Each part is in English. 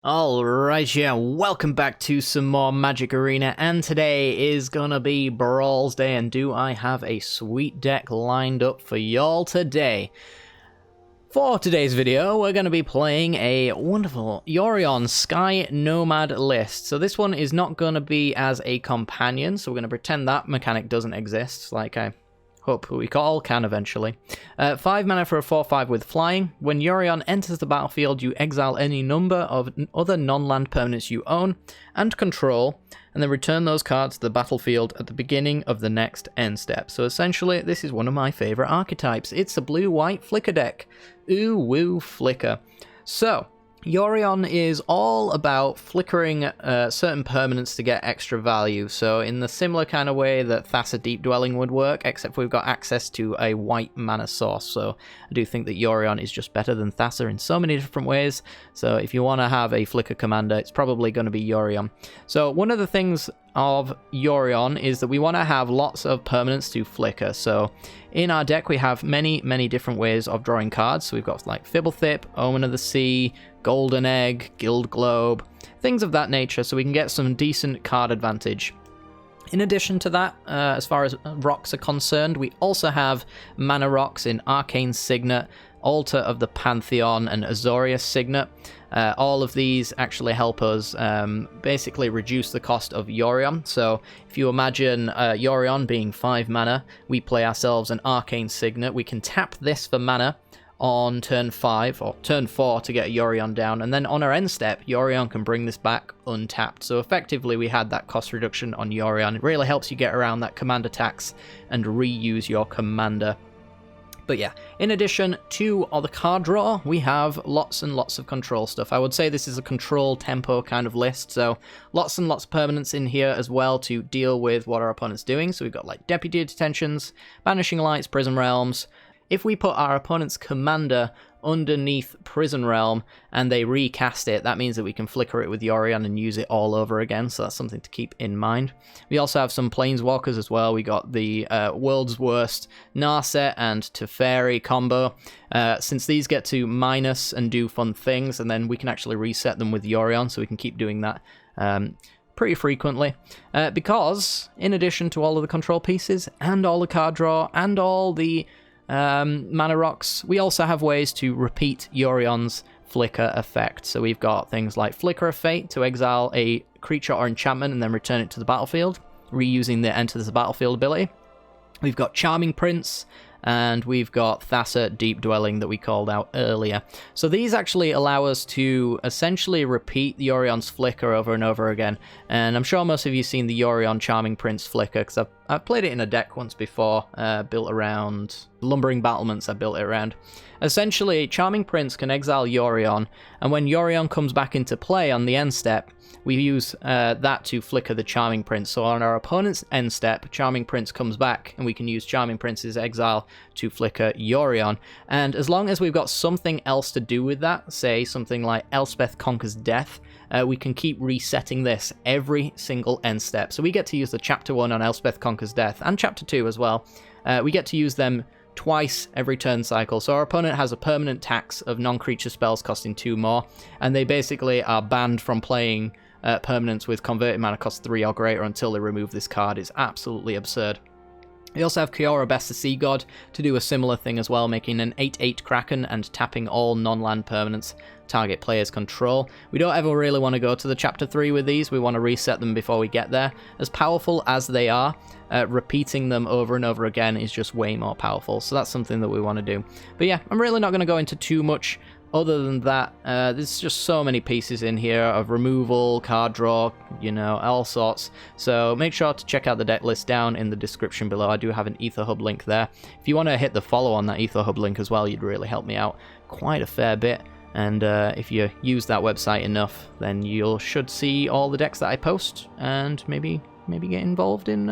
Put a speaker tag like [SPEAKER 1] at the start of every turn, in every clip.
[SPEAKER 1] Alright, yeah, welcome back to some more Magic Arena, and today is gonna be Brawl's Day, and do I have a sweet deck lined up for y'all today. For today's video, we're going to be playing a wonderful Yorion Sky Nomad list. So this one is not going to be as a companion, so we're going to pretend that mechanic doesn't exist, like I hope we all can eventually. 5 mana for a 4/5 with flying. When Yorion enters the battlefield, you exile any number of other non-land permanents you own and control, and then return those cards to the battlefield at the beginning of the next end step. So essentially, this is one of my favourite archetypes. It's a blue-white flicker deck. Ooh, woo, flicker. So, Yorion is all about flickering certain permanents to get extra value. So in the similar kind of way that Thassa Deep Dwelling would work, except we've got access to a white mana source. So I do think that Yorion is just better than Thassa in so many different ways. So if you want to have a flicker commander, it's probably going to be Yorion. So one of the things of Yorion is that we want to have lots of permanents to flicker. So in our deck we have many different ways of drawing cards. So we've got like Fibblethip, Omen of the Sea, Golden Egg, Guild Globe, things of that nature, so we can get some decent card advantage. In addition to that, as far as rocks are concerned, we also have mana rocks in Arcane Signet, Altar of the Pantheon, and Azorius Signet. All of these actually help us basically reduce the cost of Yorion. So if you imagine Yorion being 5 mana, we play ourselves an Arcane Signet. We can tap this for mana on turn 5 or turn 4 to get Yorion down, and then on our end step, Yorion can bring this back untapped. So effectively we had that cost reduction on Yorion. It really helps you get around that commander tax and reuse your commander. But yeah, in addition to all the card draw, we have lots and lots of control stuff. I would say this is a control tempo kind of list, so lots and lots of permanents in here as well to deal with what our opponent's doing. So we've got like Deputy Detentions, Banishing Lights, Prison Realms. If we put our opponent's commander underneath Prison Realm and they recast it, that means that we can flicker it with Yorion and use it all over again, so that's something to keep in mind. We also have some Planeswalkers as well. We got the World's Worst Narset and Teferi combo. Since these get to minus and do fun things, and then we can actually reset them with Yorion, so we can keep doing that pretty frequently, because in addition to all of the control pieces and all the card draw and all the mana rocks, we also have ways to repeat Yorion's flicker effect. So we've got things like Flicker of Fate to exile a creature or enchantment and then return it to the battlefield, reusing the Enter the Battlefield ability. We've got Charming Prince, and we've got Thassa Deep Dwelling that we called out earlier. So these actually allow us to essentially repeat Yorion's flicker over and over again. And I'm sure most of you have seen the Yorion Charming Prince flicker, because I've played it in a deck once before, built around Lumbering Battlements. I built it around. Essentially, Charming Prince can exile Yorion, and when Yorion comes back into play on the end step, we use that to flicker the Charming Prince. So on our opponent's end step, Charming Prince comes back, and we can use Charming Prince's exile to flicker Yorion. And as long as we've got something else to do with that, say something like Elspeth Conquers Death, we can keep resetting this every single end step. So we get to use the Chapter 1 on Elspeth Conquers Death, and Chapter 2 as well. We get to use them twice every turn cycle. So our opponent has a permanent tax of non-creature spells costing 2 more, and they basically are banned from playing permanents with converted mana cost 3 or greater until they remove this card. It's absolutely absurd. We also have Kiora, Best the Sea God, to do a similar thing as well, making an 8/8 Kraken and tapping all non-land permanents target player's control. We don't ever really want to go to the Chapter 3 with these. We want to reset them before we get there. As powerful as they are, repeating them over and over again is just way more powerful. So that's something that we want to do. But yeah, I'm really not going to go into too much other than that. There's just so many pieces in here of removal, card draw, you know, all sorts. So make sure to check out the deck list down in the description below. I do have an EtherHub link there. If you want to hit the follow on that EtherHub link as well, you'd really help me out quite a fair bit. And if you use that website enough, then you should see all the decks that I post, and maybe get involved in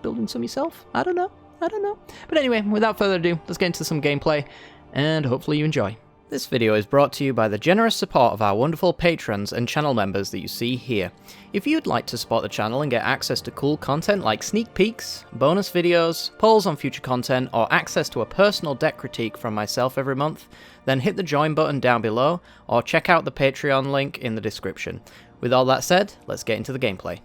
[SPEAKER 1] building some yourself. I don't know. But anyway, without further ado, let's get into some gameplay, and hopefully you enjoy. This video is brought to you by the generous support of our wonderful patrons and channel members that you see here. If you'd like to support the channel and get access to cool content like sneak peeks, bonus videos, polls on future content, or access to a personal deck critique from myself every month, then hit the join button down below, or check out the Patreon link in the description. With all that said, let's get into the gameplay.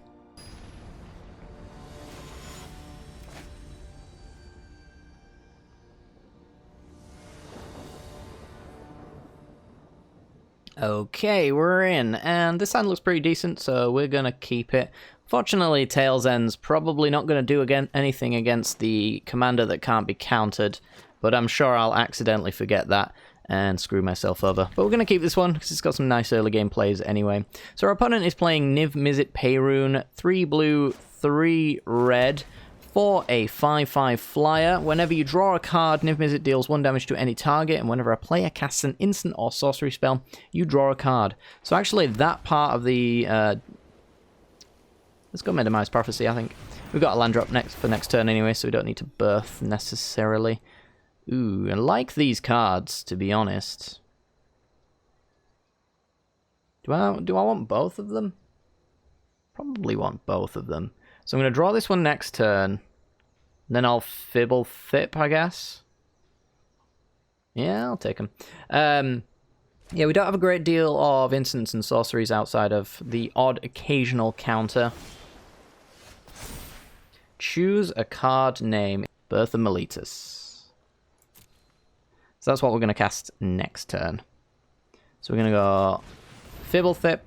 [SPEAKER 1] Okay, we're in, and this hand looks pretty decent, so we're gonna keep it. Fortunately, Tails End's probably not gonna do anything against the commander that can't be countered, but I'm sure I'll accidentally forget that and screw myself over. But we're gonna keep this one, because it's got some nice early game plays anyway. So our opponent is playing Niv-Mizzet Payroon, 3 blue, 3 red, for a 5/5 flyer. Whenever you draw a card, Niv-Mizzet deals 1 damage to any target, and whenever a player casts an instant or sorcery spell, you draw a card. So actually that part of the... let's go Minimize Prophecy, I think. We've got a land drop for next turn anyway, so we don't need to birth necessarily. Ooh, I like these cards, to be honest. Do I want both of them? Probably want both of them. So I'm going to draw this one next turn. Then I'll Fibble Thip, I guess. Yeah, I'll take them. Yeah, we don't have a great deal of instants and sorceries outside of the odd occasional counter. Choose a card name. Birth of Meletus. So that's what we're going to cast next turn. So we're going to go Fibble Thip.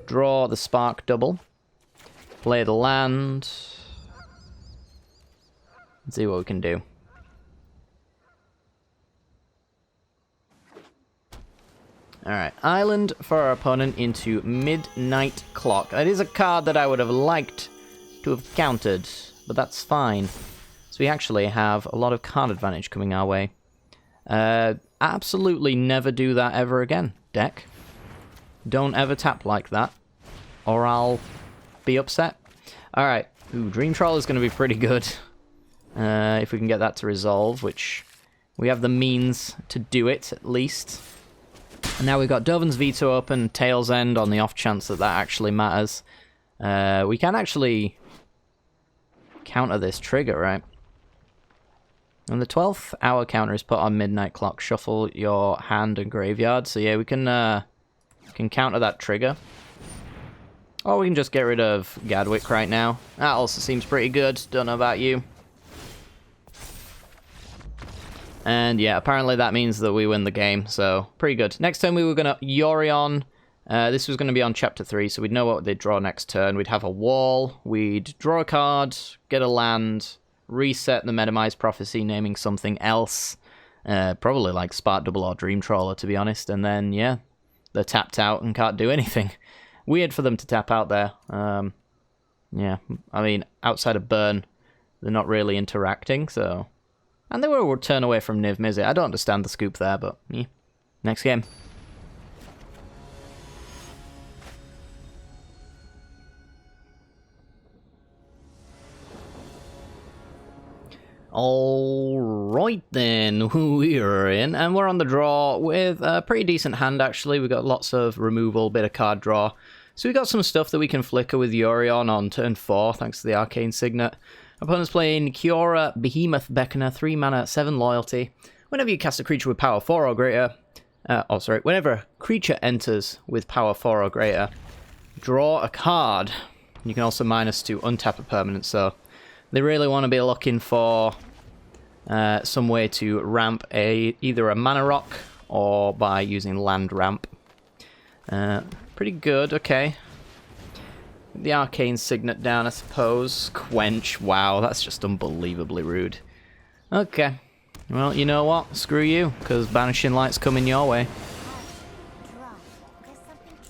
[SPEAKER 1] Draw the Spark Double. Play the land. Let's see what we can do. Alright, Island for our opponent into Midnight Clock. It is a card that I would have liked to have countered, but that's fine. So we actually have a lot of card advantage coming our way. Absolutely never do that ever again, deck. Don't ever tap like that, or I'll be upset. Alright, ooh, Dream Troll is going to be pretty good. If we can get that to resolve, which we have the means to do it, at least. And now we've got Dovan's Veto open, Tails End on the off chance that that actually matters. We can actually counter this trigger, right? And the 12th hour counter is put on Midnight Clock. Shuffle your hand and graveyard. So yeah, we can counter that trigger. Or we can just get rid of Gadwick right now. That also seems pretty good. Don't know about you. And yeah, apparently that means that we win the game, so pretty good. Next turn we were going to Yorion. This was going to be on Chapter 3, so we'd know what they'd draw next turn. We'd have a wall, we'd draw a card, get a land, reset the Minimize Prophecy, naming something else. Probably like Spark Double or Dream Trawler, to be honest. And then, yeah, they're tapped out and can't do anything. Weird for them to tap out there. Yeah, I mean, outside of Burn, they're not really interacting, so... And they were a turn away from Niv-Mizzet. I don't understand the scoop there, but yeah. Next game. Alright then, we're in, and we're on the draw with a pretty decent hand actually. We've got lots of removal, bit of card draw. So we got some stuff that we can flicker with Yorion on turn 4, thanks to the Arcane Signet. Opponent's playing Kiora, Behemoth Beckoner, 3 mana, 7 loyalty. Whenever you cast a creature with power 4 or greater, whenever a creature enters with power 4 or greater, draw a card. You can also -2 untap a permanent, so they really want to be looking for some way to ramp either a mana rock or by using land ramp. Pretty good, okay. The Arcane Signet down, I suppose. Quench, wow, that's just unbelievably rude. Okay, well, you know what? Screw you, because Banishing Light's coming your way.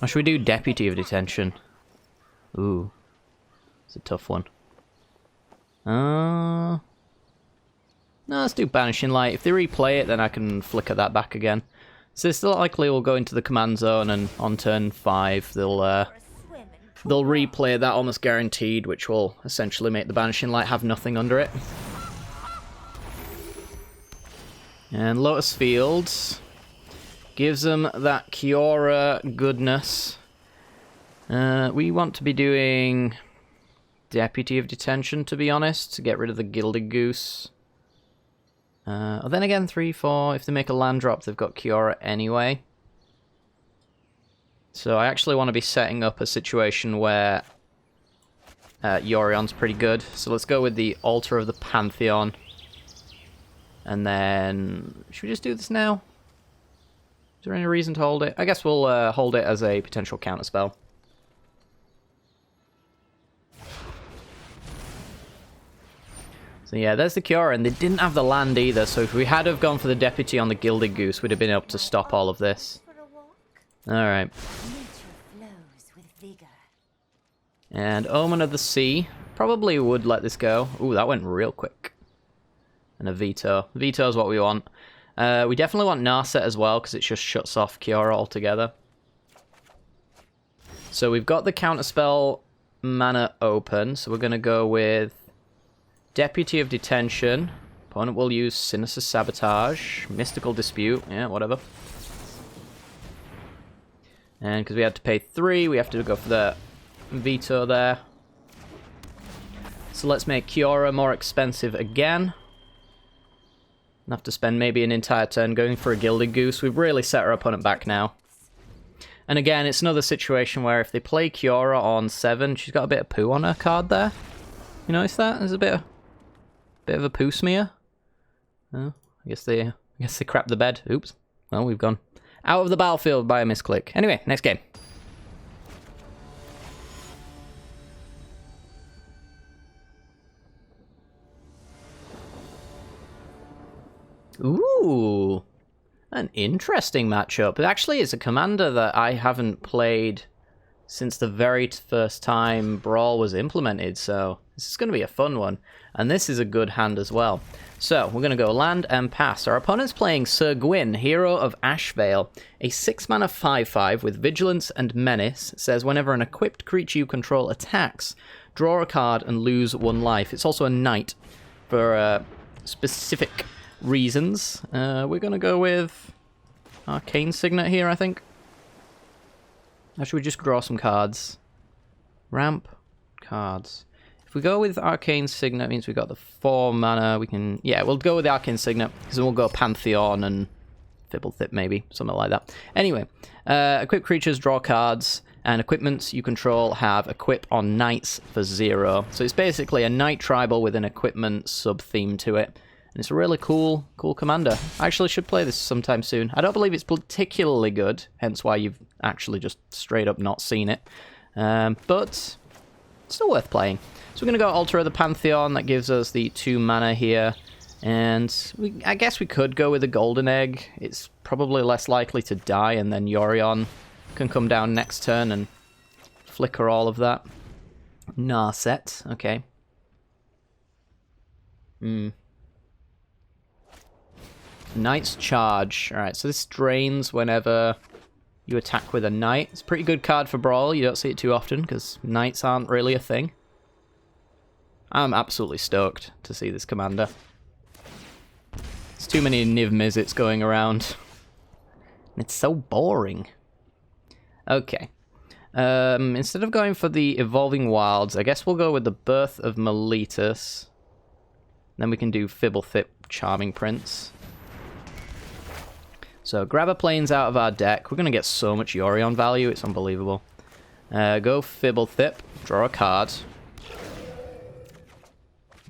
[SPEAKER 1] Or should we do Deputy of Detention? Ooh, it's a tough one. No, let's do Banishing Light. If they replay it, then I can flicker that back again. So it's likely we'll go into the command zone, and on turn 5 they'll replay that almost guaranteed, which will essentially make the Banishing Light have nothing under it. And Lotus Fields gives them that Kiora goodness. We want to be doing Deputy of Detention, to be honest, to get rid of the Gilded Goose. Then again, 3-4, if they make a land drop, they've got Kiora anyway. So I actually want to be setting up a situation where Yorion's pretty good. So let's go with the Altar of the Pantheon. And then, should we just do this now? Is there any reason to hold it? I guess we'll hold it as a potential counterspell. So yeah, there's the Kiora, and they didn't have the land either, so if we had have gone for the Deputy on the Gilded Goose, we'd have been able to stop all of this. Alright. And Omen of the Sea. Probably would let this go. Ooh, that went real quick. And a Veto. Veto is what we want. We definitely want Narset as well, because it just shuts off Kiora altogether. So we've got the counterspell mana open, so we're going to go with Deputy of Detention. Opponent will use Sinister Sabotage. Mystical Dispute. Yeah, whatever. And because we had to pay 3, we have to go for the Veto there. So let's make Kiora more expensive again. We'll have to spend maybe an entire turn going for a Gilded Goose. We've really set our opponent back now. And again, it's another situation where if they play Kiora on 7, she's got a bit of poo on her card there. You notice that? There's a bit of a poo smear. Oh, I guess they crapped the bed. Oops. Well, we've gone out of the battlefield by a misclick. Anyway, next game. Ooh, an interesting matchup. It actually is a commander that I haven't played since the very first time Brawl was implemented, so this is going to be a fun one. And this is a good hand as well. So, we're going to go land and pass. Our opponent's playing Sir Gwyn, Hero of Ashvale. A 6-mana 5/5 with Vigilance and Menace. It says whenever an equipped creature you control attacks, draw a card and lose 1 life. It's also a knight for specific reasons. We're going to go with Arcane Signet here, I think. Or should we just draw some cards? Ramp, cards. If we go with Arcane Signet, it means we've got the 4 mana. We can, yeah, we'll go with the Arcane Signet, because then we'll go Pantheon and Fibblethip maybe, something like that. Anyway, equipped creatures draw cards, and equipments you control have equip on knights for 0. So it's basically a knight tribal with an equipment sub-theme to it. And it's a really cool commander. I actually should play this sometime soon. I don't believe it's particularly good, hence why you've actually just straight up not seen it. But it's still worth playing. So we're going to go Altar of the Pantheon. That gives us the 2 mana here. And I guess we could go with a Golden Egg. It's probably less likely to die, and then Yorion can come down next turn and flicker all of that. Narset, okay. Knight's Charge. Alright, so this drains whenever you attack with a knight. It's a pretty good card for Brawl. You don't see it too often, because knights aren't really a thing. I'm absolutely stoked to see this commander. There's too many Niv-Mizzets going around. It's so boring. Okay. Instead of going for the Evolving Wilds, I guess we'll go with the Birth of Meletus. Then we can do Fibblethip, Charming Prince. So grab planes out of our deck. We're going to get so much Yorion value, it's unbelievable. Go Fibblethip, draw a card.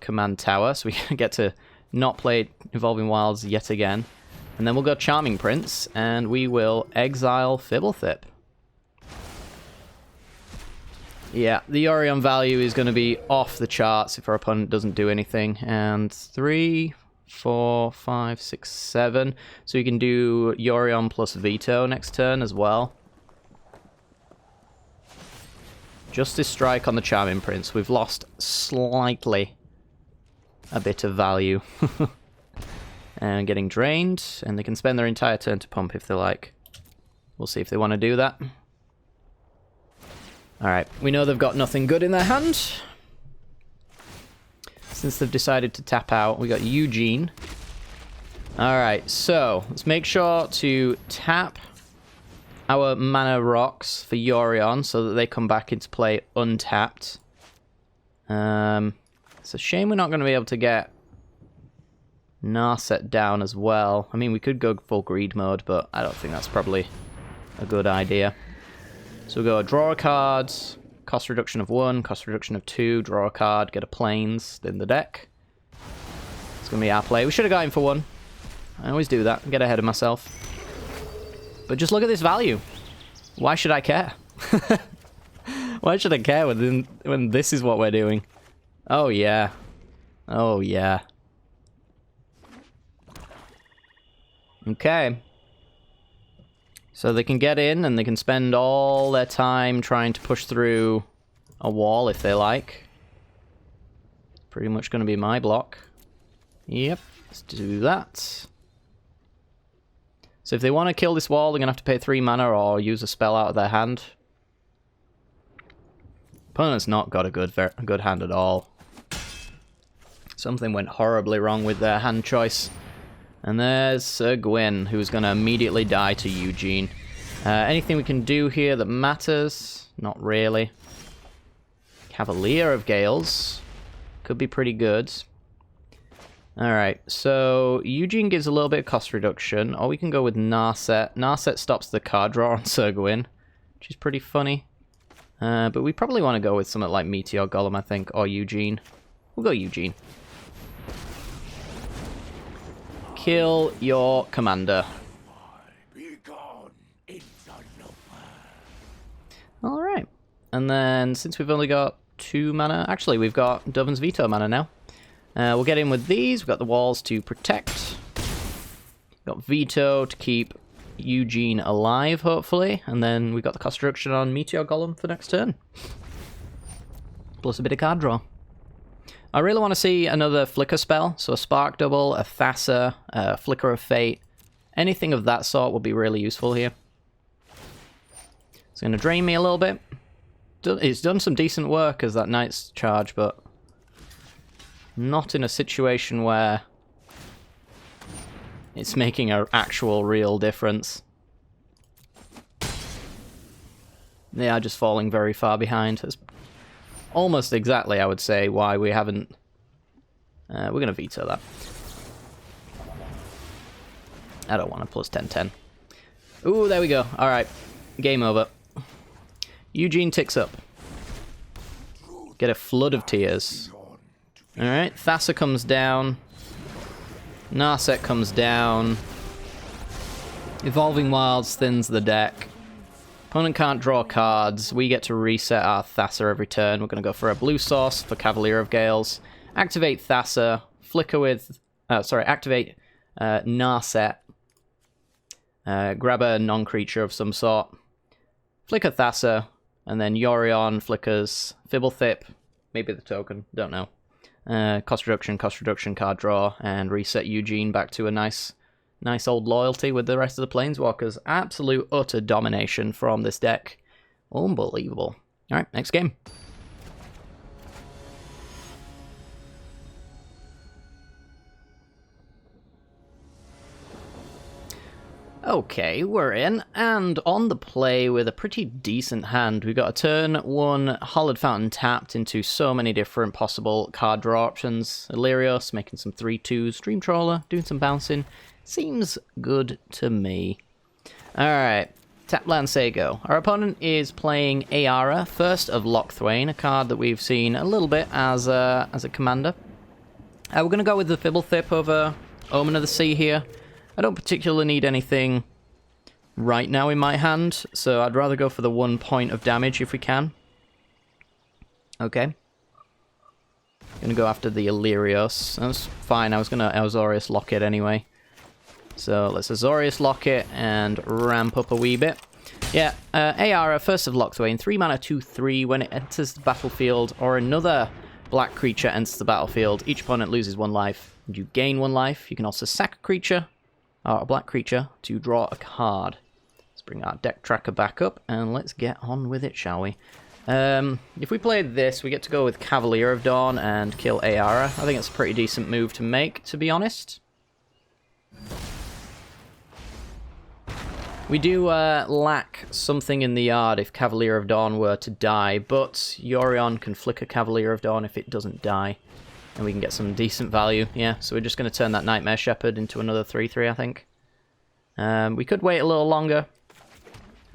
[SPEAKER 1] Command Tower, so we can get to not play Evolving Wilds yet again. And then we'll go Charming Prince, and we will exile Fibblethip. Yeah, the Yorion value is going to be off the charts if our opponent doesn't do anything. And 3, 4, 5, 6, 7. So you can do Yorion plus Veto next turn as well. Justice Strike on the Charming Prince. We've lost slightly a bit of value. And getting drained, and they can spend their entire turn to pump if they like. We'll see if they want to do that. Alright, we know they've got nothing good in their hand. Since they've decided to tap out, we got Eugene. Alright, so let's make sure to tap our mana rocks for Yorion so that they come back into play untapped. It's a shame we're not going to be able to get Narset down as well. I mean, we could go full greed mode, but I don't think that's probably a good idea. So we'll go draw a card, cost reduction of 1, cost reduction of 2, draw a card, get a plains in the deck. It's going to be our play. We should have got him for 1. I always do that, get ahead of myself. But just look at this value. Why should I care? Why should I care when this is what we're doing? Oh yeah. Oh yeah. Okay. So they can get in and they can spend all their time trying to push through a wall if they like. Pretty much going to be my block. Yep, let's do that. So if they want to kill this wall, they're going to have to pay 3 mana or use a spell out of their hand. Opponent's not got a good hand at all. Something went horribly wrong with their hand choice. And there's Gwyn, who's going to immediately die to Eugene. Anything we can do here that matters? Not really. Cavalier of Gales. Could be pretty good. Alright, so Eugene gives a little bit of cost reduction. Or we can go with Narset. Narset stops the card draw on Sir Gwyn, which is pretty funny. But we probably want to go with something like Meteor Golem, I think, or Eugene. We'll go Eugene. Kill your commander. Alright. And then, since we've only got 2 mana... Actually, we've got Dovin's Veto mana now. We'll get in with these. We've got the walls to protect. Got Veto to keep Eugene alive, hopefully. And then we've got the cost reduction on Meteor Golem for next turn. Plus a bit of card draw. I really want to see another Flicker spell. So a Spark Double, a Thassa, a Flicker of Fate. Anything of that sort will be really useful here. It's going to drain me a little bit. It's done some decent work as that Knight's Charge, but not in a situation where it's making an actual real difference. They are just falling very far behind. It's almost exactly, I would say, why we haven't... we're going to veto that. I don't want a plus 10/10. Ooh, there we go. Alright. Game over. Eugene ticks up. Get a Flood of Tears. Alright, Thassa comes down. Narset comes down. Evolving Wilds thins the deck. Opponent can't draw cards. We get to reset our Thassa every turn. We're going to go for a blue source for Cavalier of Gales. Activate Thassa. Flicker with... activate Narset. Grab a non-creature of some sort. Flicker Thassa. And then Yorion flickers Fibblethip. Maybe the token. Don't know. Cost reduction, card draw, and reset Eugene back to a nice old loyalty with the rest of the Planeswalkers. Absolute utter domination from this deck. Unbelievable. Alright, next game. Okay, we're in, and on the play with a pretty decent hand. We've got a turn 1 Hollowed Fountain tapped into so many different possible card draw options. Illyrios making some 3/2s, Dream Trawler doing some bouncing. Seems good to me. Alright, tap land say go. Our opponent is playing Ayara, first of Lochthwain, a card that we've seen a little bit as a commander. We're going to go with the Fibblethip over Omen of the Sea here. I don't particularly need anything right now in my hand, so I'd rather go for the 1 point of damage if we can. Okay. Gonna go after the Illyrios. That's fine, I was gonna Azorius lock it anyway. So let's Azorius lock it and ramp up a wee bit. Yeah, Ayara, first of Lochthwain, 3 mana, 2/3. When it enters the battlefield or another black creature enters the battlefield, each opponent loses 1 life and you gain 1 life. You can also sack a creature, or a black creature, to draw a card. Let's bring our deck tracker back up and let's get on with it, shall we? If we play this, we get to go with Cavalier of Dawn and kill Ayara. I think it's a pretty decent move to make, to be honest. We do lack something in the yard if Cavalier of Dawn were to die, but Yorion can flicker Cavalier of Dawn if it doesn't die. And we can get some decent value, yeah. So we're just going to turn that Nightmare Shepherd into another 3-3, I think. We could wait a little longer.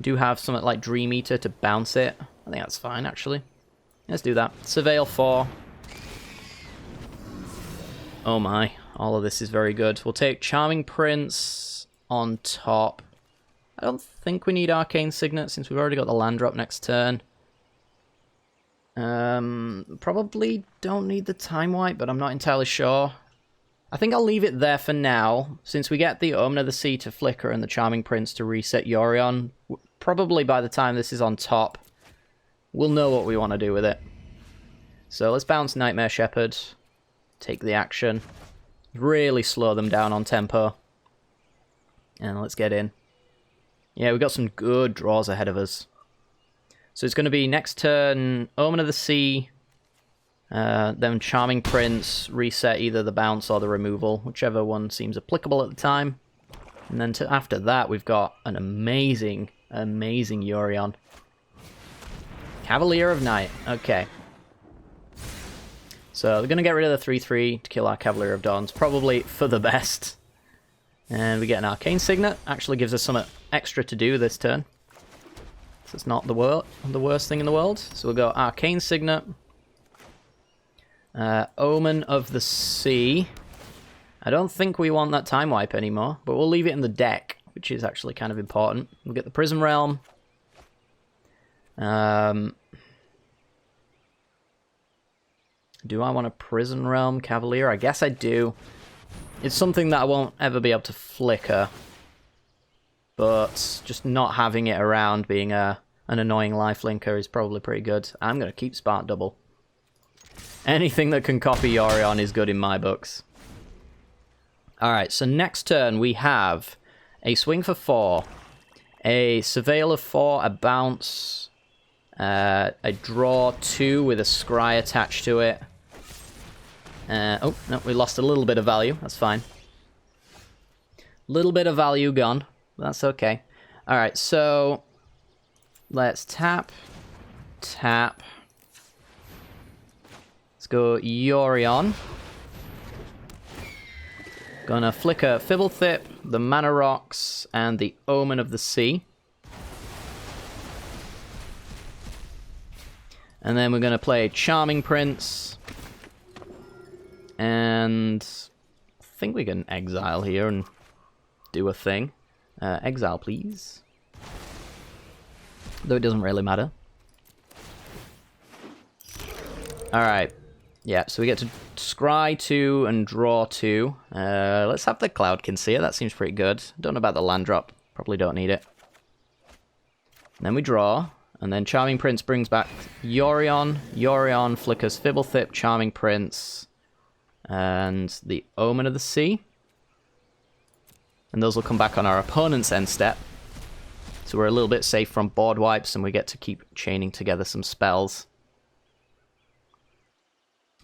[SPEAKER 1] Do have something like Dream Eater to bounce it. I think that's fine, actually. Let's do that. Surveil 4. Oh my, all of this is very good. We'll take Charming Prince on top. I don't think we need Arcane Signet since we've already got the land drop next turn. Probably don't need the Time Wipe, but I'm not entirely sure. I think I'll leave it there for now, since we get the Omen of the Sea to flicker and the Charming Prince to reset Yorion. Probably by the time this is on top, we'll know what we want to do with it. So let's bounce Nightmare Shepherd, take the action, really slow them down on tempo, and let's get in. Yeah, we've got some good draws ahead of us. So it's going to be next turn, Omen of the Sea, then Charming Prince, reset either the bounce or the removal, whichever one seems applicable at the time. And then after that, we've got an amazing, amazing Yorion. Cavalier of Night, okay. So they're going to get rid of the 3-3 to kill our Cavalier of Dawns, probably for the best. And we get an Arcane Signet, actually gives us something extra to do this turn. So it's not the worst thing in the world. So we'll go Arcane Signet. Omen of the Sea. I don't think we want that Time Wipe anymore, but we'll leave it in the deck, which is actually kind of important. We'll get the Prism Realm. Do I want a Prison Realm Cavalier? I guess I do. It's something that I won't ever be able to flicker. But just not having it around being an annoying lifelinker is probably pretty good. I'm going to keep Spark Double. Anything that can copy Yorion is good in my books. Alright, so next turn we have a Swing for 4, a Surveil of 4, a Bounce, a Draw 2 with a Scry attached to it. Oh, no, we lost a little bit of value. That's fine. Little bit of value gone. That's okay. Alright, so let's tap, tap. Let's go Yorion. Gonna flicker Fibblethip, the Mana Rocks, and the Omen of the Sea. And then we're gonna play Charming Prince. And I think we can exile here and do a thing. Exile, please. Though it doesn't really matter. Alright. Yeah, so we get to scry 2 and draw 2. Let's have the Cloud Conceer. That seems pretty good. Don't know about the land drop. Probably don't need it. And then we draw. And then Charming Prince brings back Yorion. Yorion flickers Fibblethip, Charming Prince, and the Omen of the Sea. And those will come back on our opponent's end step. So we're a little bit safe from board wipes, and we get to keep chaining together some spells.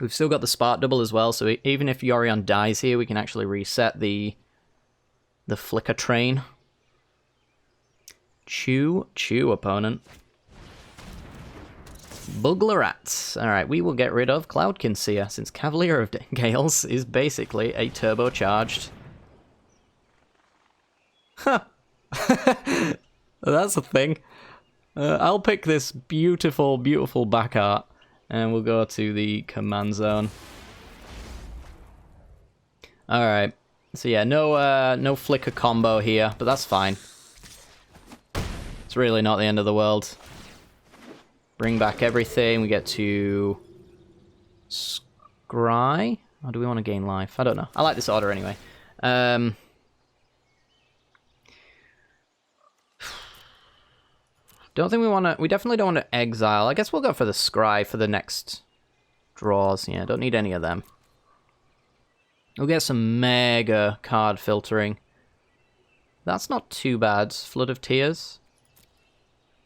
[SPEAKER 1] We've still got the Spark Double as well, so even if Yorion dies here, we can actually reset the Flicker Train. Chew, opponent. Buglerats. Alright, we will get rid of Cloud Conceer, since Cavalier of Gales is basically a turbocharged... Huh. That's a thing. I'll pick this beautiful, beautiful back art, and we'll go to the command zone. Alright. So yeah, no flicker combo here, but that's fine. It's really not the end of the world. Bring back everything. We get to scry. Or do we want to gain life? I don't know. I like this order anyway. Don't think we want to... We definitely don't want to exile. I guess we'll go for the scry for the next draws. Yeah, don't need any of them. We'll get some mega card filtering. That's not too bad. Flood of Tears.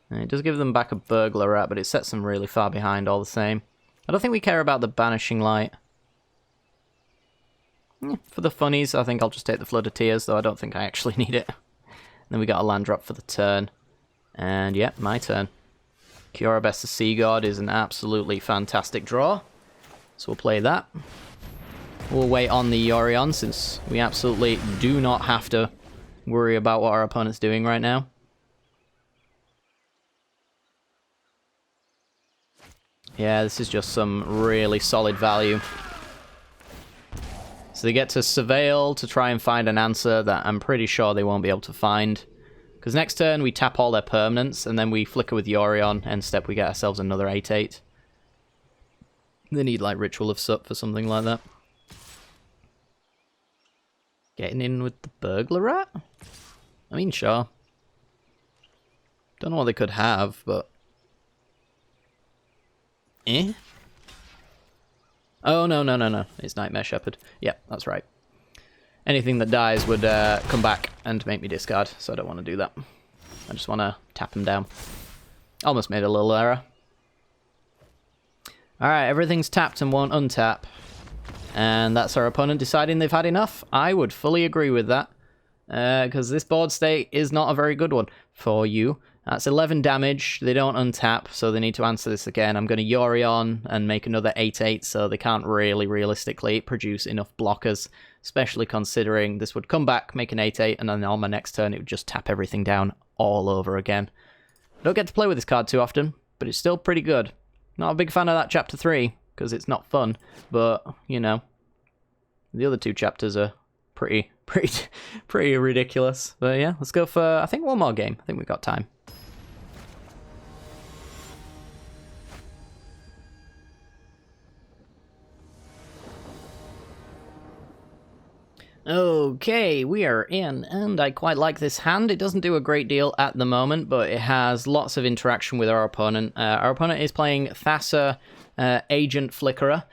[SPEAKER 1] And it does give them back a Burglar Rat, but it sets them really far behind all the same. I don't think we care about the Banishing Light. For the funnies, I think I'll just take the Flood of Tears, though I don't think I actually need it. Then we got a land drop for the turn. And yeah, my turn. Kiora Best of Sea God is an absolutely fantastic draw. So we'll play that. We'll wait on the Yorion since we absolutely do not have to worry about what our opponent's doing right now. Yeah, this is just some really solid value. So they get to Surveil to try and find an answer that I'm pretty sure they won't be able to find. Because next turn we tap all their permanents, and then we flicker with Yorion, end step we get ourselves another 8/8. They need like Ritual of Sup for something like that. Getting in with the Burglar Rat? I mean, sure. Don't know what they could have, but... Eh? Oh, no. It's Nightmare Shepherd. Yep, that's right. Anything that dies would come back and make me discard, so I don't want to do that. I just want to tap him down. Almost made a little error. Alright, everything's tapped and won't untap. And that's our opponent deciding they've had enough. I would fully agree with that. Because this board state is not a very good one for you. That's 11 damage. They don't untap, so they need to answer this again. I'm going to Yorion and make another 8/8, so they can't really realistically produce enough blockers, especially considering this would come back, make an 8/8, and then on my next turn it would just tap everything down all over again. I don't get to play with this card too often, but it's still pretty good. Not a big fan of that Chapter 3, because it's not fun, but, you know, the other two chapters are pretty ridiculous. But yeah, let's go for, I think, one more game. I think we've got time. Okay, we are in, and I quite like this hand. It doesn't do a great deal at the moment, but it has lots of interaction with our opponent. Our opponent is playing Thassa, Agent Flickerer.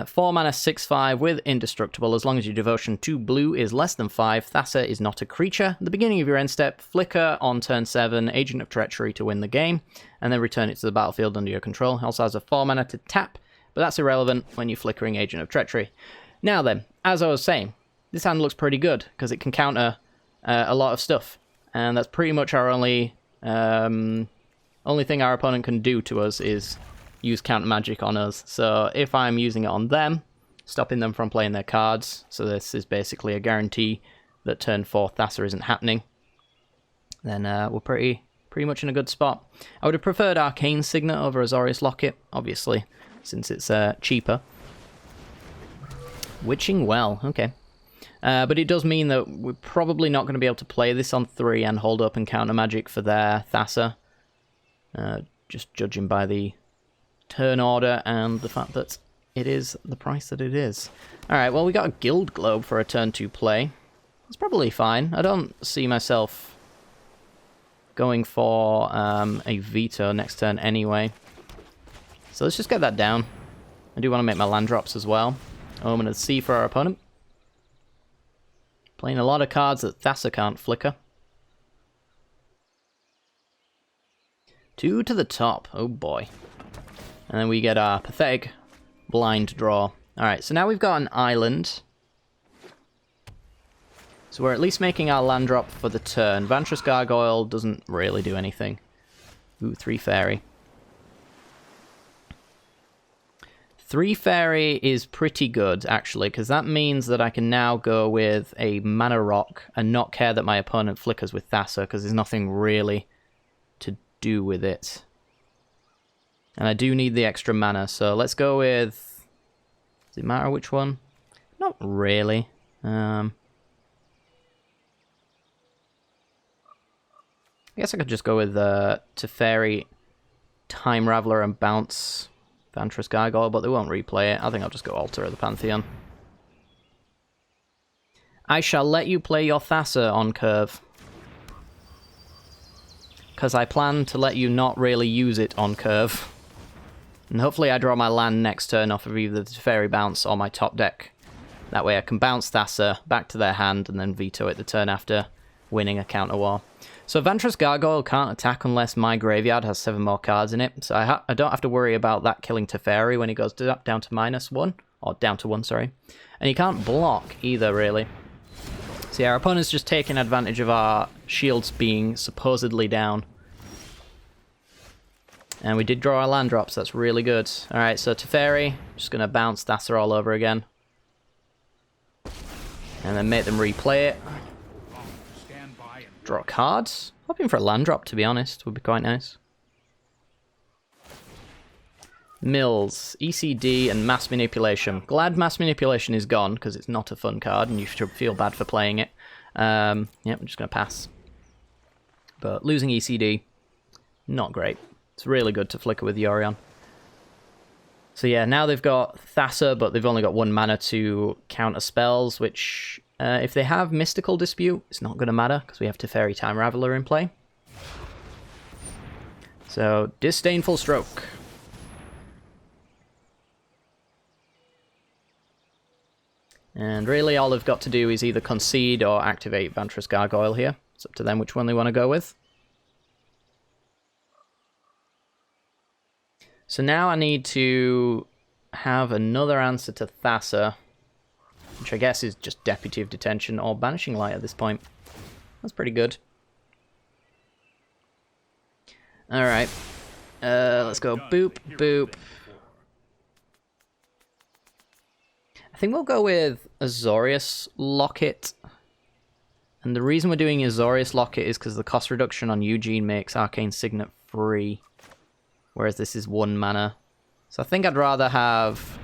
[SPEAKER 1] 4 mana, 6/5 with Indestructible. As long as your devotion to blue is less than 5, Thassa is not a creature. At the beginning of your end step, flicker on turn 7, Agent of Treachery to win the game, and then return it to the battlefield under your control. It also has a 4 mana to tap, but that's irrelevant when you're flickering Agent of Treachery. Now then, as I was saying, this hand looks pretty good, because it can counter a lot of stuff. And that's pretty much our only thing our opponent can do to us is use counter magic on us. So if I'm using it on them, stopping them from playing their cards, so this is basically a guarantee that turn 4 Thassa isn't happening, then we're pretty much in a good spot. I would have preferred Arcane Signet over Azorius Locket, obviously, since it's cheaper. Witching Well, okay. But it does mean that we're probably not going to be able to play this on 3 and hold up and counter magic for their Thassa. Just judging by the turn order and the fact that it is the price that it is. Alright, well, we got a Guild Globe for a turn 2 play. That's probably fine. I don't see myself going for a veto next turn anyway. So let's just get that down. I do want to make my land drops as well. Omen of the Sea for our opponent. Playing a lot of cards that Thassa can't flicker. 2 to the top. Oh boy. And then we get our pathetic blind draw. Alright, so now we've got an island. So we're at least making our land drop for the turn. Vantress Gargoyle doesn't really do anything. Ooh, 3 fairy. 3 fairy is pretty good, actually, because that means that I can now go with a mana rock and not care that my opponent flickers with Thassa, because there's nothing really to do with it. And I do need the extra mana, so let's go with... Does it matter which one? Not really. I guess I could just go with Teferi, Time Raveler, and bounce Vantress Gargoyle, but they won't replay it. I think I'll just go Altar of the Pantheon. I shall let you play your Thassa on curve, because I plan to let you not really use it on curve. And hopefully I draw my land next turn off of either the Teferi bounce or my top deck. That way I can bounce Thassa back to their hand and then veto it the turn after, winning a counter war. So Vantress Gargoyle can't attack unless my graveyard has 7 more cards in it, so I don't have to worry about that killing Teferi when he goes down to -1, or down to 1, sorry. And he can't block either, really. So yeah, our opponent's just taking advantage of our shields being supposedly down. And we did draw our land drops, that's really good. Alright, so Teferi, just going to bounce Thassa all over again. And then make them replay it. Draw cards. Hoping for a land drop, to be honest, would be quite nice. Mills, ECD, and Mass Manipulation. Glad Mass Manipulation is gone, because it's not a fun card, and you should feel bad for playing it. Yeah, I'm just going to pass. But losing ECD, not great. It's really good to flicker with Yorion. So yeah, now they've got Thassa, but they've only got 1 mana to counter spells, which, if they have Mystical Dispute, it's not going to matter, because we have Teferi Time Raveler in play. So, Disdainful Stroke. And really all they've got to do is either concede or activate Vantress Gargoyle here. It's up to them which one they want to go with. So now I need to have another answer to Thassa, which I guess is just Deputy of Detention or Banishing Light at this point. That's pretty good. Alright. Let's go boop, boop. I think we'll go with Azorius Locket. And the reason we're doing Azorius Locket is because the cost reduction on Eugene makes Arcane Signet free. Whereas this is 1 mana. So I think I'd rather have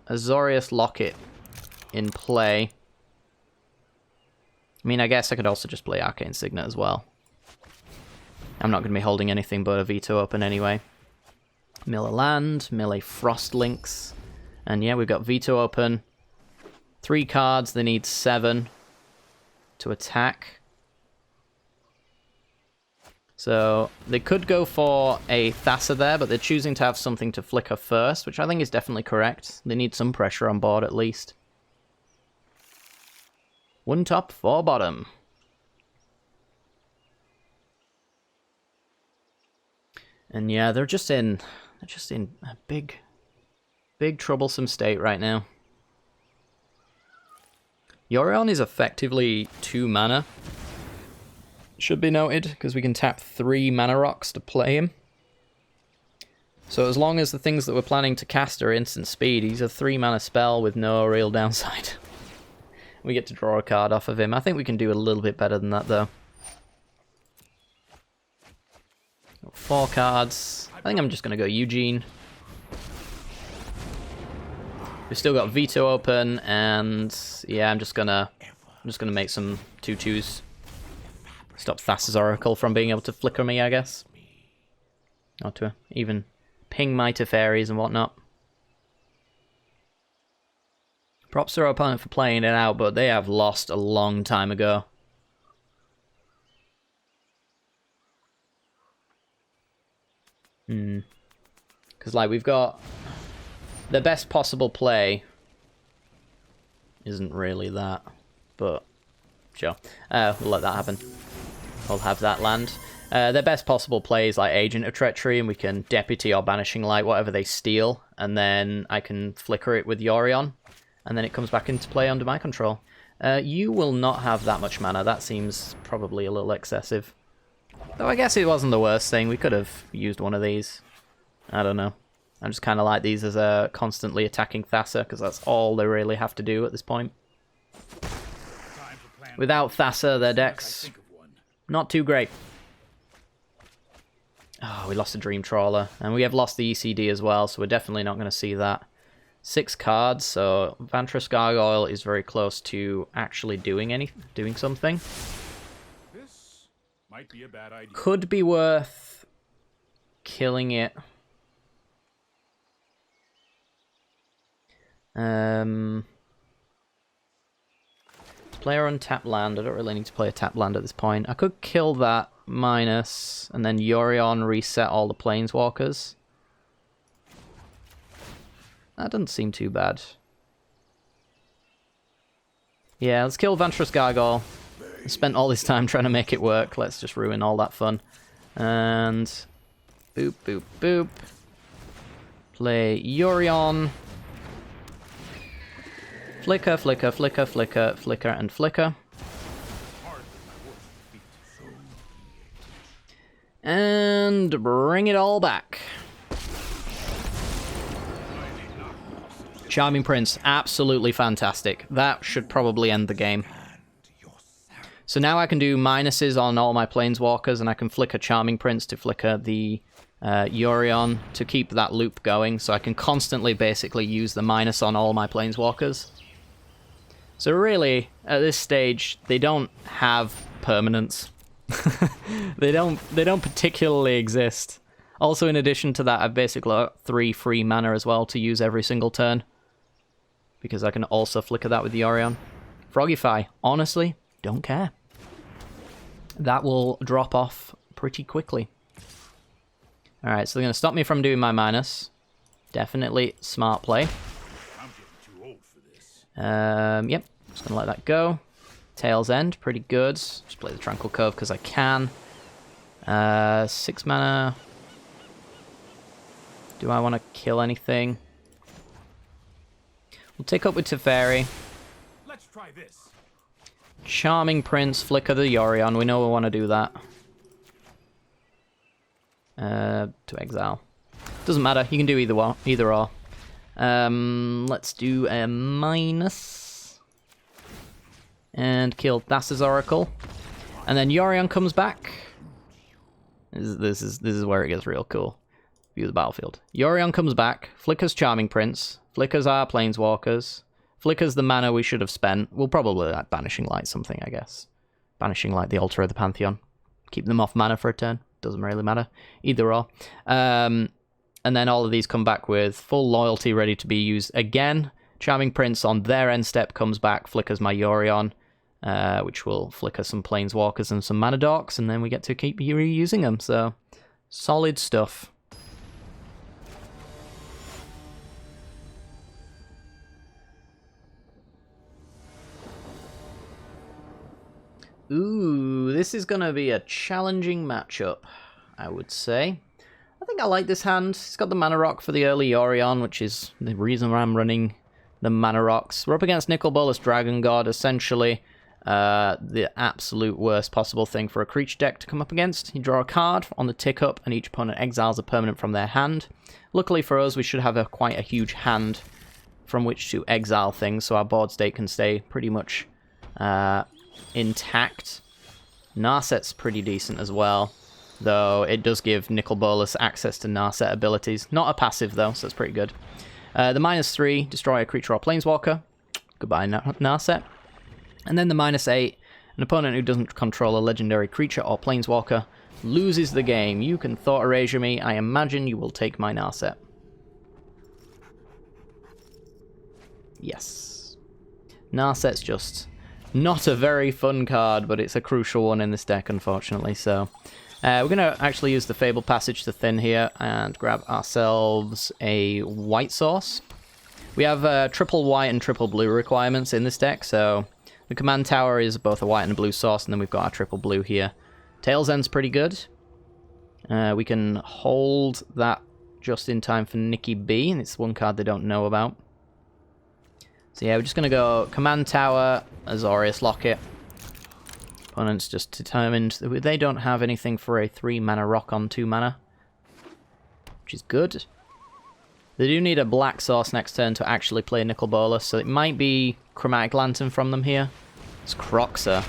[SPEAKER 1] Azorius Locket in play. I mean, I guess I could also just play Arcane Signet as well. I'm not going to be holding anything but a veto open anyway. Mill a land, mill a Frost Lynx. And yeah, we've got veto open. 3 cards, they need 7 to attack. So they could go for a Thassa there, but they're choosing to have something to flicker first, which I think is definitely correct. They need some pressure on board at least. 1 top, 4 bottom. And yeah, they're just in a big troublesome state right now. Yorion is effectively 2 mana. Should be noted, because we can tap 3 mana rocks to play him. So as long as the things that we're planning to cast are instant speed, he's a 3 mana spell with no real downside. We get to draw a card off of him. I think we can do a little bit better than that, though. 4 cards. I think I'm just going to go Eugene. We've still got veto open, and yeah, I'm just gonna make some 2/2s. Stop Thassa's Oracle from being able to flicker me, I guess. Or to even ping my Teferis and whatnot. Props to our opponent for playing it out, but they have lost a long time ago. Because, like, we've got... The best possible play isn't really that, but sure. We'll let that happen. We'll have that land. Their best possible play is like Agent of Treachery, and we can Deputy or Banishing Light, whatever they steal, and then I can flicker it with Yorion, and then it comes back into play under my control. You will not have that much mana. That seems probably a little excessive. Though I guess it wasn't the worst thing. We could have used one of these. I don't know. I just kind of like these as a constantly attacking Thassa, because that's all they really have to do at this point. Without Thassa, their decks, not too great. Oh, we lost a Dream Trawler, and we have lost the ECD as well, so we're definitely not going to see that. 6 cards, so Vantress Gargoyle is very close to actually doing something.
[SPEAKER 2] This might be a bad idea.
[SPEAKER 1] Could be worth killing it. Player untap land. I don't really need to play a tap land at this point. I could kill that minus, and then Yorion reset all the planeswalkers. That doesn't seem too bad. Yeah, let's kill Vantress Gargoyle. I spent all this time trying to make it work. Let's just ruin all that fun. And boop, boop, boop. Play Yorion. Flicker, flicker, flicker, flicker, flicker, and flicker. And bring it all back. Charming Prince, absolutely fantastic. That should probably end the game. So now I can do minuses on all my Planeswalkers, and I can flicker Charming Prince to flicker the Yorion to keep that loop going, so I can constantly basically use the minus on all my Planeswalkers. So really, at this stage, they don't have permanence. they don't particularly exist. Also, in addition to that, I've basically got 3 free mana as well to use every single turn, because I can also flicker that with the Yorion. Frogify, honestly, don't care. That will drop off pretty quickly. Alright, so they're going to stop me from doing my minus. Definitely smart play. Yep, just going to let that go. Tail's End, pretty good. Just play the Tranquil Cove because I can. 6 mana. Do I want to kill anything? We'll take up with Teferi.
[SPEAKER 2] Let's try this.
[SPEAKER 1] Charming Prince, flicker the Yorion. We know we want to do that. To exile. Doesn't matter. You can do either or. Let's do a minus. And kill Thassa's Oracle. And then Yorion comes back. This is where it gets real cool. View the battlefield. Yorion comes back, flickers Charming Prince, flickers our Planeswalkers, flickers the mana we should have spent. We'll probably like Banishing Light something, I guess. Banishing Light the Altar of the Pantheon. Keep them off mana for a turn. Doesn't really matter. Either or. And then all of these come back with full loyalty ready to be used again. Charming Prince on their end step comes back, flickers my Yorion, which will flicker some Planeswalkers and some Mana Dorks, and then we get to keep reusing them. So, solid stuff. Ooh, this is going to be a challenging matchup, I would say. I think I like this hand. It's got the Mana Rock for the early Yorion, which is the reason why I'm running the Mana Rocks. We're up against Nicol, Bolas, Dragon God, essentially the absolute worst possible thing for a creature deck to come up against. You draw a card on the tick up, and each opponent exiles a permanent from their hand. Luckily for us, we should have quite a huge hand from which to exile things, so our board state can stay pretty much intact. Narset's pretty decent as well, though it does give Nicol Bolas access to Narset abilities. Not a passive though, so it's pretty good. The -3, destroy a creature or planeswalker. Goodbye, Narset. And then the -8, an opponent who doesn't control a legendary creature or planeswalker loses the game. You can Thought Erasure me. I imagine you will take my Narset. Yes. Narset's just not a very fun card, but it's a crucial one in this deck, unfortunately. So we're going to actually use the Fabled Passage to thin here and grab ourselves a white source. We have triple white and triple blue requirements in this deck, so the command tower is both a white and a blue source, and then we've got our triple blue here. Tail's End's pretty good. We can hold that just in time for Nikki B, and it's one card they don't know about. So yeah, we're just going to go Command Tower, Azorius Locket. Opponent's just determined that they don't have anything for a 3-mana rock on 2 mana, which is good. They do need a black source next turn to actually play Nicol Bolas, so it might be Chromatic Lantern from them here. It's Croxer.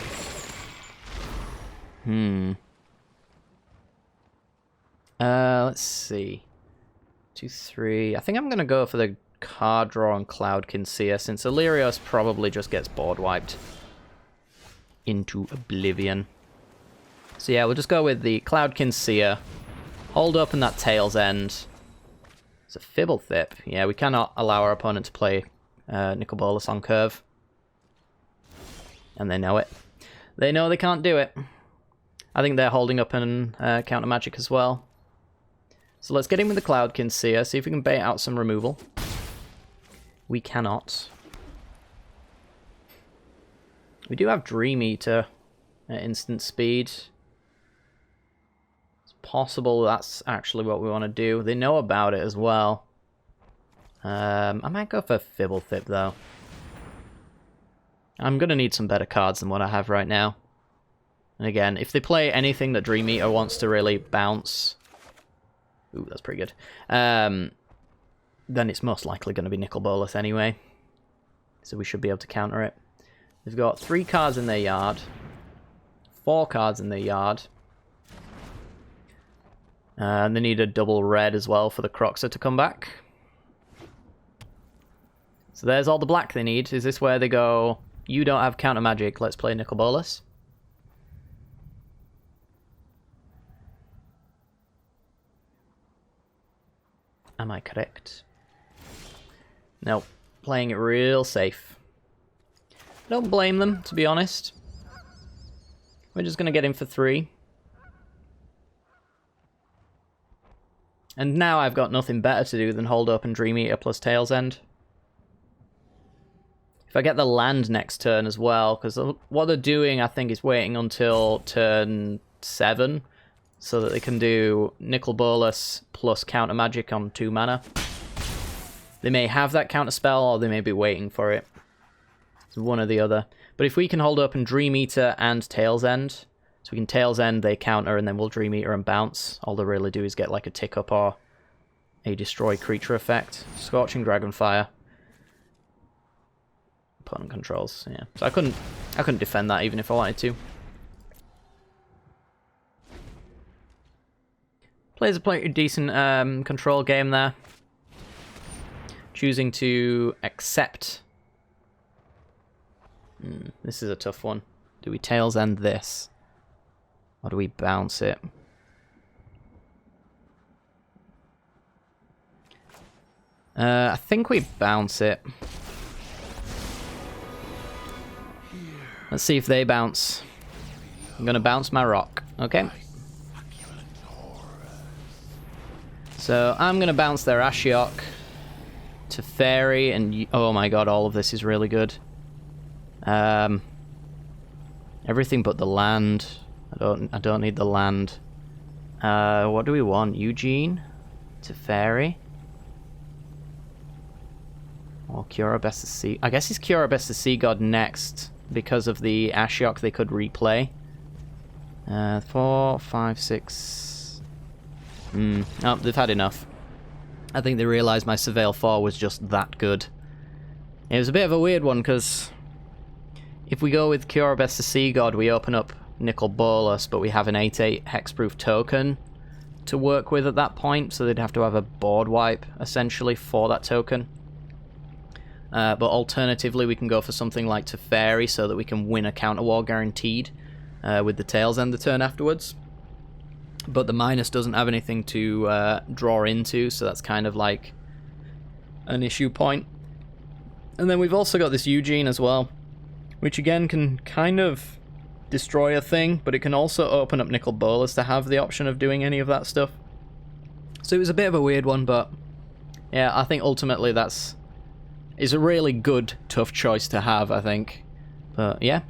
[SPEAKER 1] Let's see. 2, 3. I think I'm going to go for the card draw on Cloudkin Seer, since Illyrios probably just gets board wiped into oblivion. So yeah, we'll just go with the Cloudkin Seer. Hold up in that Tail's End. It's a Fibblethip. Yeah, we cannot allow our opponent to play Nicol Bolas on curve. And they know it. They know they can't do it. I think they're holding up in counter magic as well. So let's get in with the Cloudkin Seer, see if we can bait out some removal. We cannot. We do have Dream Eater at instant speed. It's possible that's actually what we want to do. They know about it as well. I might go for Fibblethip though. I'm going to need some better cards than what I have right now. And again, if they play anything that Dream Eater wants to really bounce... Ooh, that's pretty good. Then it's most likely going to be Nicol Bolas anyway. So we should be able to counter it. They've got 3 cards in their yard. 4 cards in their yard. And they need a double red as well for the Croxer to come back. So there's all the black they need. Is this where they go, you don't have counter magic, let's play Nicol Bolas? Am I correct? Nope. Playing it real safe. Don't blame them, to be honest. We're just going to get in for 3. And now I've got nothing better to do than hold up and Dream Eater plus Tail's End. If I get the land next turn as well, because what they're doing, I think, is waiting until turn 7, so that they can do Nicol Bolas plus counter magic on 2 mana. They may have that counter spell, or they may be waiting for it. It's one or the other. But if we can hold up and Dream Eater and Tail's End, so we can Tail's End, they counter, and then we'll Dream Eater and bounce. All they really do is get like a tick up or a destroy creature effect. Scorching Dragonfire. Opponent controls, yeah. So I couldn't defend that even if I wanted to. Plays a pretty decent control game there. Choosing to accept. This is a tough one. Do we Tail's End this? Or do we bounce it? I think we bounce it. Let's see if they bounce. I'm gonna bounce my rock. Okay. So I'm gonna bounce their Ashiok to Fairy, and oh my god, all of this is really good. Everything but the land. I don't need the land. What do we want? Eugene to Fairy. Or Kiora Best of Sea. I guess it's Kiora Best of Sea God next. Because of the Ashiok they could replay. 4, 5, 6... Oh, they've had enough. I think they realised my Surveil 4 was just that good. It was a bit of a weird one, because... if we go with Kiora Best of Sea God, we open up Nicol Bolas, but we have an 8/8 hexproof token to work with at that point, so they'd have to have a board wipe, essentially, for that token. But alternatively, we can go for something like Teferi so that we can win a counter war guaranteed with the Tail's End the turn afterwards. But the minus doesn't have anything to draw into, so that's kind of like an issue point. And then we've also got this Eugene as well, which again can kind of destroy a thing, but it can also open up Nicol Bolas to have the option of doing any of that stuff. So it was a bit of a weird one, but yeah, I think ultimately that's... it's a really good, tough choice to have, I think. But yeah.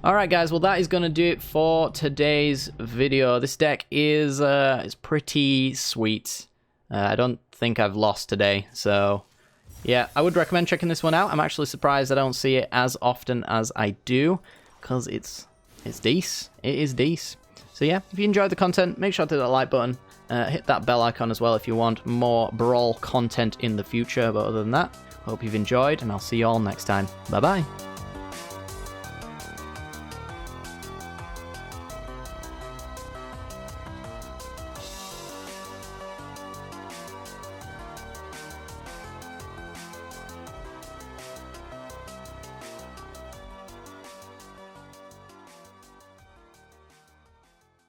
[SPEAKER 1] Alright guys, well that is going to do it for today's video. This deck is pretty sweet. I don't think I've lost today, so yeah, I would recommend checking this one out. I'm actually surprised I don't see it as often as I do, because it's decent. It is decent. So yeah, if you enjoyed the content, make sure to hit that like button. Hit that bell icon as well if you want more Brawl content in the future. But other than that, hope you've enjoyed, and I'll see you all next time. Bye-bye.